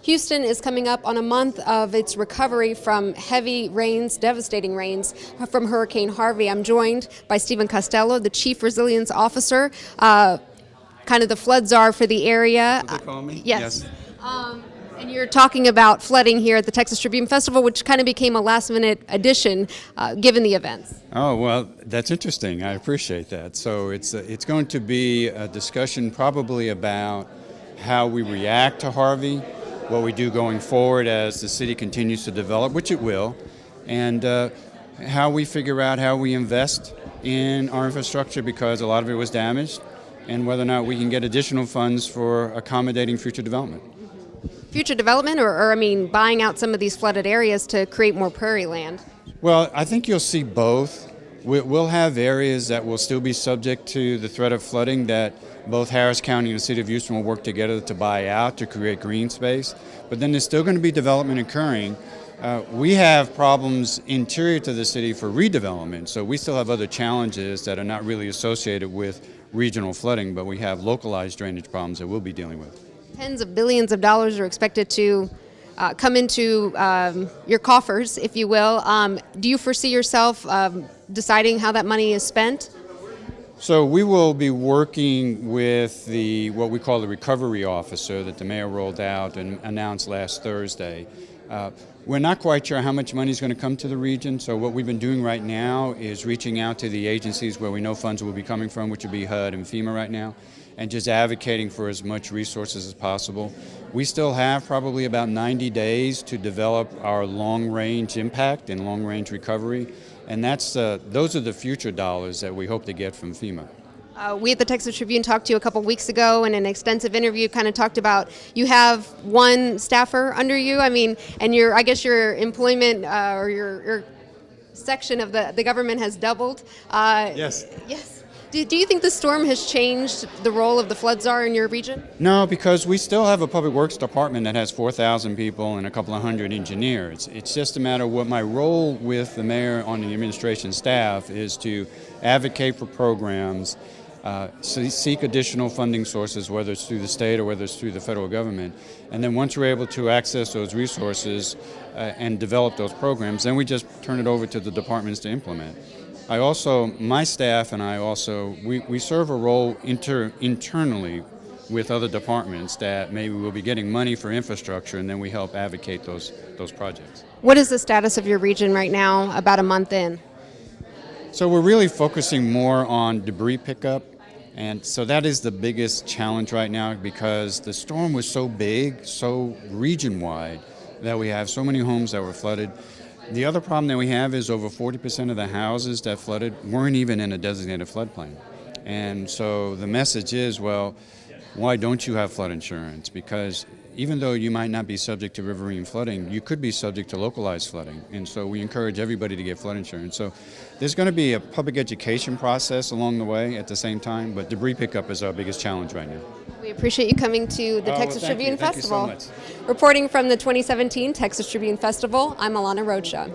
Houston is coming up on a month of its recovery from heavy rains, devastating rains from Hurricane Harvey. I'm joined by Stephen Costello, the Chief Resilience Officer, kind of the flood czar for the area. What they call me? Yes. And you're talking about flooding here at the Texas Tribune Festival, which kind of became a last-minute addition given the events. Oh, well, that's interesting. I appreciate that. So it's going to be a discussion probably about how we react to Harvey, what we do going forward as the city continues to develop, which it will, and how we figure out how we invest in our infrastructure because a lot of it was damaged, and whether or not we can get additional funds for accommodating future development. Future development or buying out some of these flooded areas to create more prairie land? Well, I think you'll see both. We'll have areas that will still be subject to the threat of flooding that both Harris County and the City of Houston will work together to buy out to create green space. But then there's still going to be development occurring. We have problems interior to the city for redevelopment, so we still have other challenges that are not really associated with regional flooding, but we have localized drainage problems that we'll be dealing with. Tens of billions of dollars are expected to come into your coffers, if you will. Do you foresee yourself deciding how that money is spent? So we will be working with what we call the recovery officer that the mayor rolled out and announced last Thursday. We're not quite sure how much money is going to come to the region, so what we've been doing right now is reaching out to the agencies where we know funds will be coming from, which would be HUD and FEMA right now, and just advocating for as much resources as possible. We still have probably about 90 days to develop our long-range impact and long-range recovery, and those are the future dollars that we hope to get from FEMA. We at the Texas Tribune talked to you a couple weeks ago in an extensive interview, kind of talked about you have one staffer under you. And I guess your employment or your section of the government has doubled. Yes. Yes. Do you think the storm has changed the role of the flood czar in your region? No, because we still have a public works department that has 4,000 people and a couple of hundred engineers. It's just a matter of what my role with the mayor on the administration staff is to advocate for programs, seek additional funding sources, whether it's through the state or whether it's through the federal government. And then once we're able to access those resources and develop those programs, then we just turn it over to the departments to implement. My staff and I also, we serve a role internally with other departments that maybe we'll be getting money for infrastructure, and then we help advocate those projects. What is the status of your region right now, about a month in? So we're really focusing more on debris pickup, and so that is the biggest challenge right now because the storm was so big, so region-wide, that we have so many homes that were flooded. The other problem that we have is over 40% of the houses that flooded weren't even in a designated floodplain. And so the message is, well, why don't you have flood insurance? Because even though you might not be subject to riverine flooding, you could be subject to localized flooding. And so we encourage everybody to get flood insurance. So there's going to be a public education process along the way at the same time, but debris pickup is our biggest challenge right now. We appreciate you coming to the Texas Tribune Festival. Thank you so much. Reporting from the 2017 Texas Tribune Festival, I'm Alana Rocha.